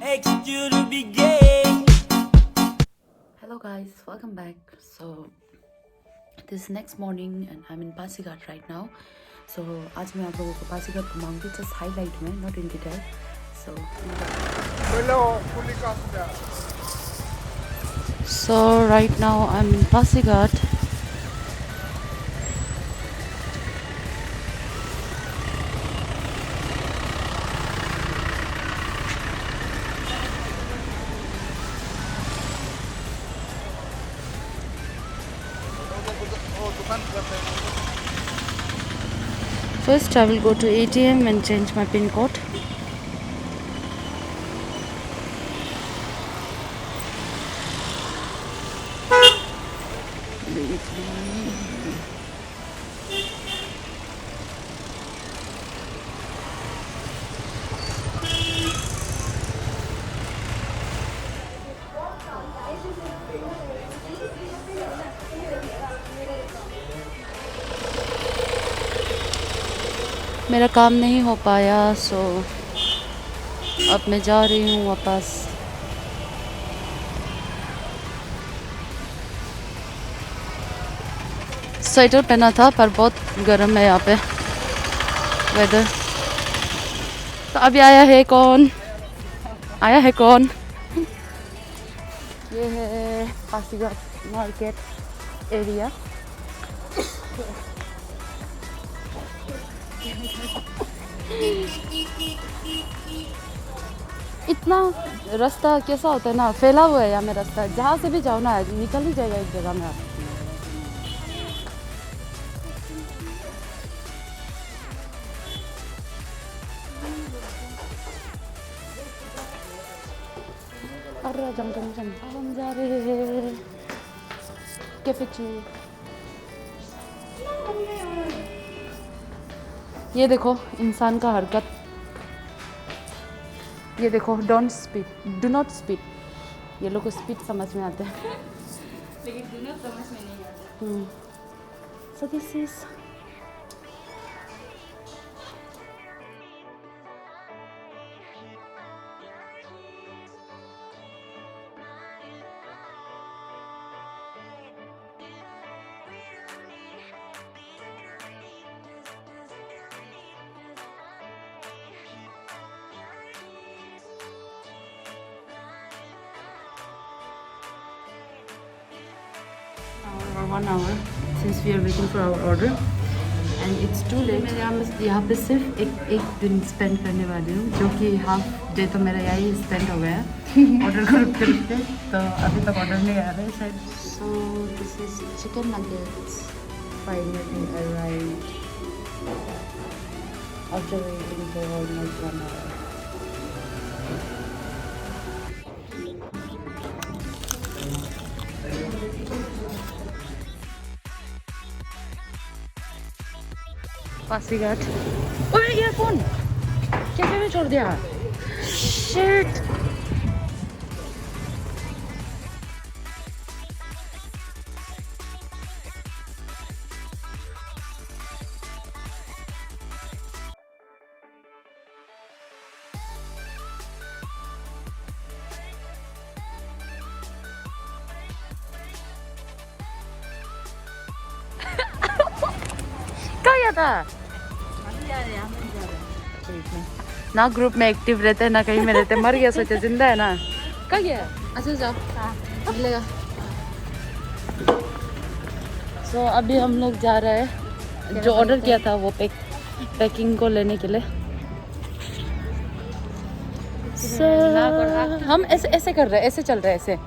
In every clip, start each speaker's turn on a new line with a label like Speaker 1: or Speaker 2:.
Speaker 1: expect you to be gay.
Speaker 2: Hello guys, welcome back. So this is next morning and I'm in Pasighat right now. So आज मैं आप लोगों को Pasighat घुमाऊंगी just highlight में, not in detail. So right now I'm in Pasighat. First I will go to ATM and change my PIN code. मेरा काम नहीं हो पाया, सो अब मैं जा रही हूँ वापस. स्वेटर पहना था पर बहुत गर्म है यहाँ पे वेदर. तो अभी आया है कौन? ये है पासीघाट मार्केट एरिया. इतना रास्ता कैसा होता है ना, फैला हुआ है यहाँ में रास्ता. जहाँ से भी जाओ ना निकल ही जाएगा एक जगह में आप. अरे जम हम जा रहे हैं कैफे. ये देखो इंसान का हरकत. ये देखो don't speed, do not speed. ये लोग को स्पीड समझ में आता है
Speaker 3: लेकिन डू नॉट समझ में नहीं आता.
Speaker 2: So this is or 1 hour since we are waiting for our order and it's too late. मैं यहाँ पे सिर्फ एक दिन स्पेंड करने वाली हूँ, जो कि हाफ डे तो मेरा यही स्पेंड हो गया ऑर्डर करते. तो अभी तक ऑर्डर नहीं आ रहा है शायद. So this is chicken nuggets finally arrived after waiting for almost 1 hour. Pasighat. ओए ईयरफोन कैसे में छोड़ दिया. शिट. क्या किया था ना. ग्रुप में एक्टिव रहते हैं ना कहीं में रहते. मर गया सोचे जिंदा है ना. क्या गया. अच्छा जाओ मिलेगा. सो अभी हम लोग जा रहे हैं, जो ऑर्डर किया था वो पैकिंग को लेने के लिए. हम ऐसे कर रहे हैं, ऐसे चल रहे हैं, ऐसे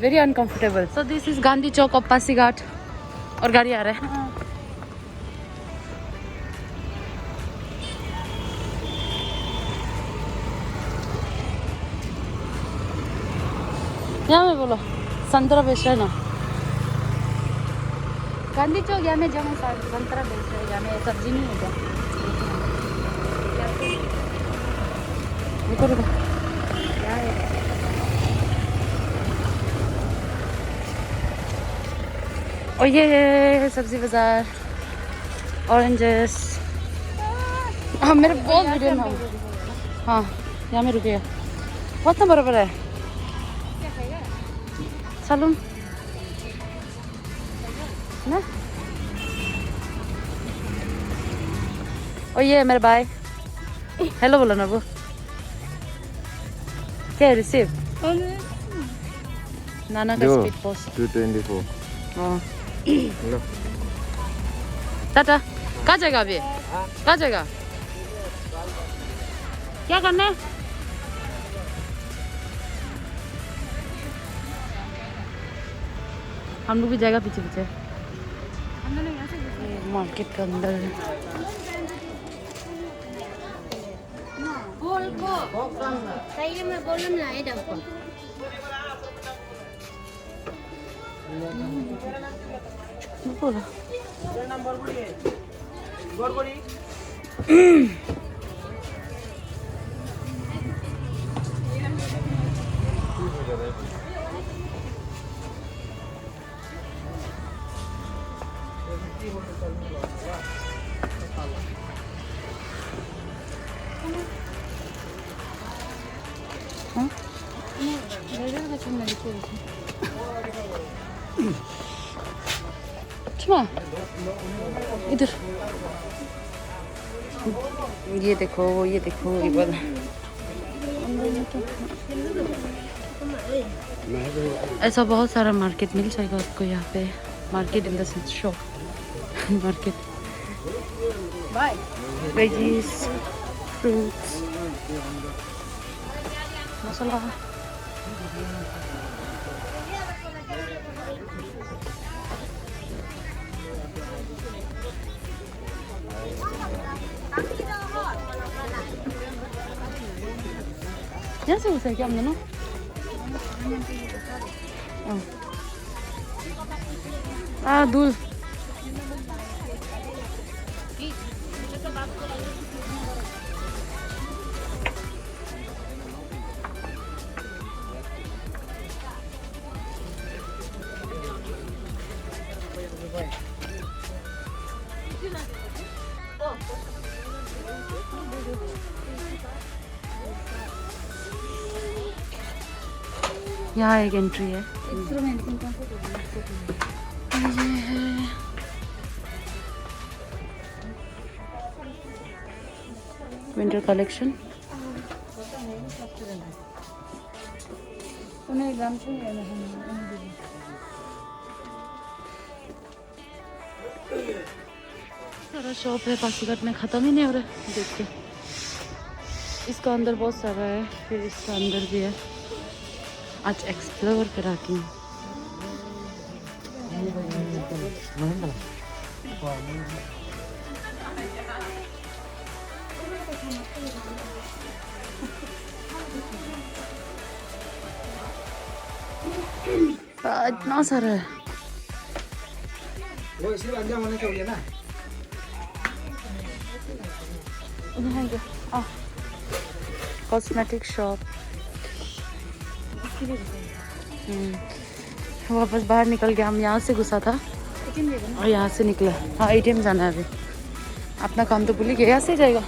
Speaker 2: very uncomfortable. So this is Gandhi Chowk of Pasighat और गाड़ी आ रहा है. यहाँ में बोलो संतरा बेच रहे ना. गांधी चौक यहाँ में जमा संतरा बेच रहे. यहाँ में सब्जी नहीं होता. रुको और ये है सब्जी बाजार. ऑरेंजेस. हाँ मेरे बहुत वीडियो में. हाँ यहाँ में रुकेगा. बहुत ना बराबर है सालून ना और ये है मेरा भाई हेलो बोलो ना वो क्या रिसीव नाना का स्पीड पोस्ट
Speaker 4: 224
Speaker 2: हाँ
Speaker 4: लो
Speaker 2: टाटा कहाँ जाएगा अभी कहाँ जाएगा क्या करना है हम लोग भी जाएगा पीछे पीछे मार्केट के अंदर
Speaker 5: बोल को सही में बोलम ना है डब
Speaker 2: बोला इधर ये देखो ये वाला ऐसा बहुत सारा मार्केट मिल जाएगा आपको यहाँ पे market in the sense shop market veggies fruits masala यहाँ से घुसा है क्या हम दोनों दूर यहाँ एक एंट्री है ये है विंटर कलेक्शन सारा शॉप है पासीघाट में ख़त्म ही नहीं हो रहा है देखते इसका अंदर बहुत सारा है फिर इसका अंदर भी है आज एक्सप्लोर कराती हूँ इतना सारा है
Speaker 4: वो इसलिए अंजा होने चाहिए ना
Speaker 2: कॉस्मेटिक शॉप वापस बाहर निकल गया हम यहाँ से घुसा था और यहाँ से निकला हाँ एटीएम जाना है अभी अपना काम तो भूल ही गया यहाँ से जाएगा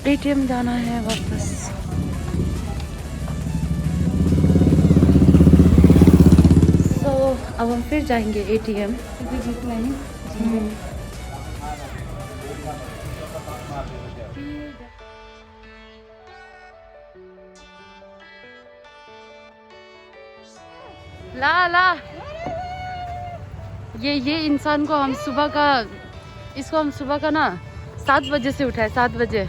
Speaker 2: एटीएम जाना है वापस तो अब हम फिर जाएंगे एटीएम ला ला ये इंसान को हम सुबह का इसको हम सुबह का ना 7 बजे से उठाए 7 बजे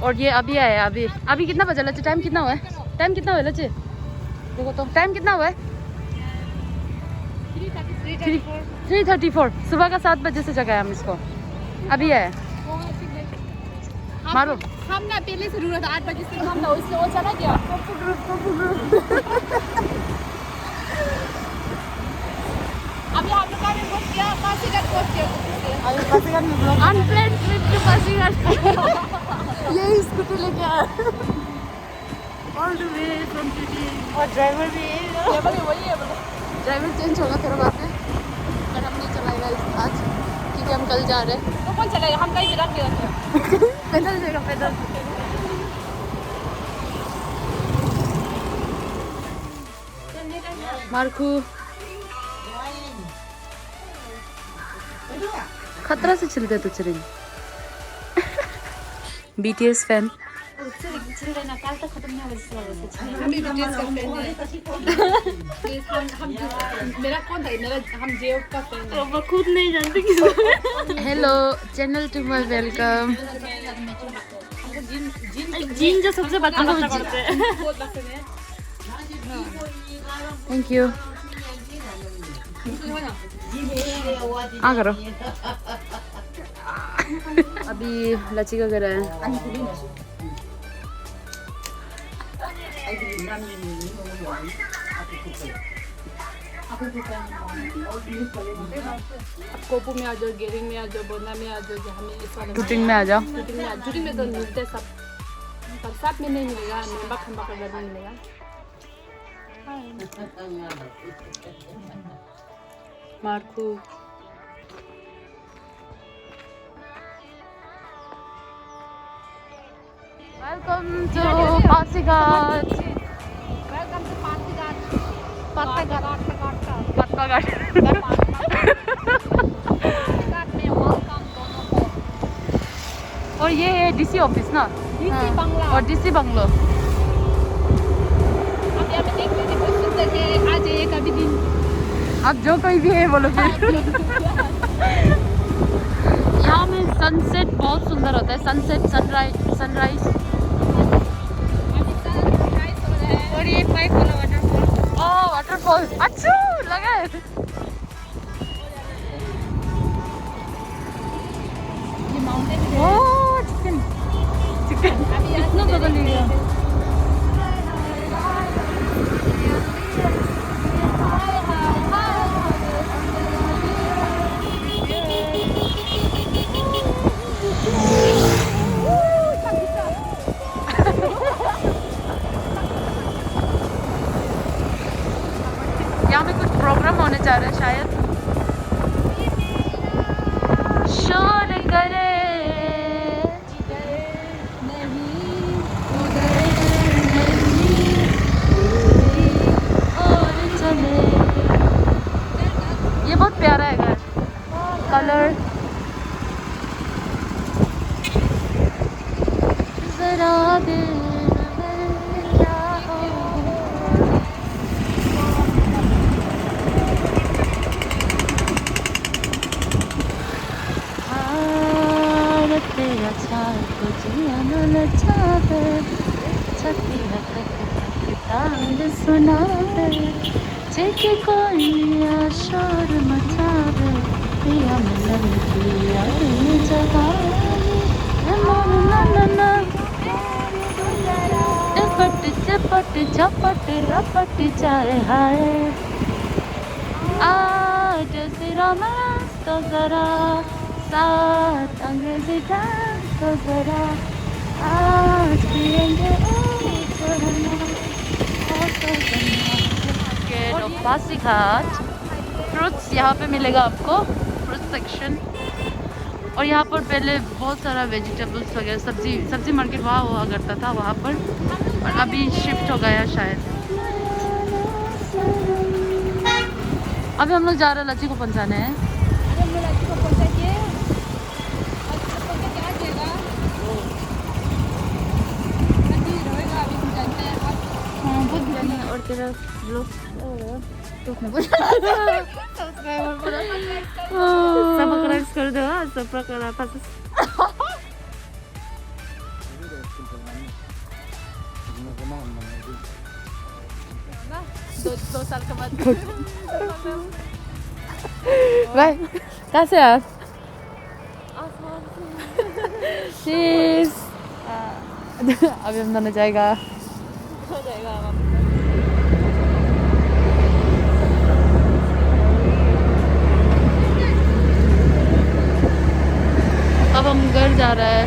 Speaker 2: और ये अभी आया अभी कितना बजा लचे टाइम कितना हुआ है लचे देखो तो टाइम कितना हुआ है 3:34 सुबह का 7 बजे से जगाया हम इसको अभी आया मारो
Speaker 3: हम ना पहले से रूट 8 बजे से हम ना उससे वो चला गया अभी हम लोग ने बुक किया पासीघाट पहुंच गए
Speaker 2: अभी पासीघाट में vlog unplanned trip to Pasighat यही स्कूटी लेके आया all the way from city और ड्राइवर भी वही है ड्राइवर चेंज होगा फिर बाद में पर हम नहीं चलाएगा आज क्योंकि हम पैदल जा रहे हैं।
Speaker 3: तो कौन चलेगा? हम कहीं भी रख दिया।
Speaker 2: पैदल जाएगा पैदल। मार्कू खतरा से चलते तो चलेंगे। BTS fan.
Speaker 3: मेरा कौन था? हम जेब का फैन है।
Speaker 2: वो खुद नहीं जानते किस। Hello channel to my welcome. जिन जो सबसे बदतमीज करते हैं। Thank you. आ करो। अभी लच्छी का करा है।
Speaker 3: कोपू में आ जाओ, गेरिंग में आ जाओ, बोना में आ जाओ, हमें इस वाले
Speaker 2: शूटिंग में आ जाओ।
Speaker 3: शूटिंग में तो मिलते सब, पर साथ में नहीं मिलेगा। मेंबा खंबा का नहीं मिलेगा।
Speaker 2: मार्कू welcome to Pasighat.
Speaker 3: Welcome to Pasighat.
Speaker 2: Pasighat
Speaker 3: में वेलकम दोनों को।
Speaker 2: और ये है DC ऑफिस ना।
Speaker 3: DC bungalow.
Speaker 2: और DC बंगलो।
Speaker 3: अब यहाँ पे देख लीजिए, बहुत सुंदर है। आ जाइए कभी दिन।
Speaker 2: आप जो कोई भी है बोलो फिर। यहाँ में सनसेट बहुत सुंदर होता है। Sunset sunrise. और ये पाइप वाला वाटरफॉल। ओह वाटरफॉल अच्छा लगा है।
Speaker 3: ये माउंटेन है।
Speaker 2: ओह चिकन कितना बदल गया। यहाँ में कुछ प्रोग्राम होने जा रहा है शायद। शोर करे और चले। ये बहुत प्यारा है घर। कलर जरा दे सुना के कोई शोर मचावे पिया मिलन पिया जगह चपट झपट रपट जाए हाय आज सिरा मस्त तो जरा साथ अंग्रेजी डांस तो जरा आज पिएंगे पासीघाट। फ्रूट्स यहाँ पे मिलेगा आपको, फ्रूट सेक्शन। और यहाँ पर पहले बहुत सारा वेजिटेबल्स वगैरह सब्जी मार्केट वहाँ हुआ करता था वहाँ पर, और अभी शिफ्ट हो गया शायद। अभी हम लोग जा रहे हैं लच्छी को पहुँचाने हैं। और तेरा ब्लॉग सब्सक्राइब कर दो।
Speaker 3: दो साल के बाद
Speaker 2: बाय। कहाँ से आप? चीज। अभी हम दोनों जाएगा। अब हम घर जा रहे हैं।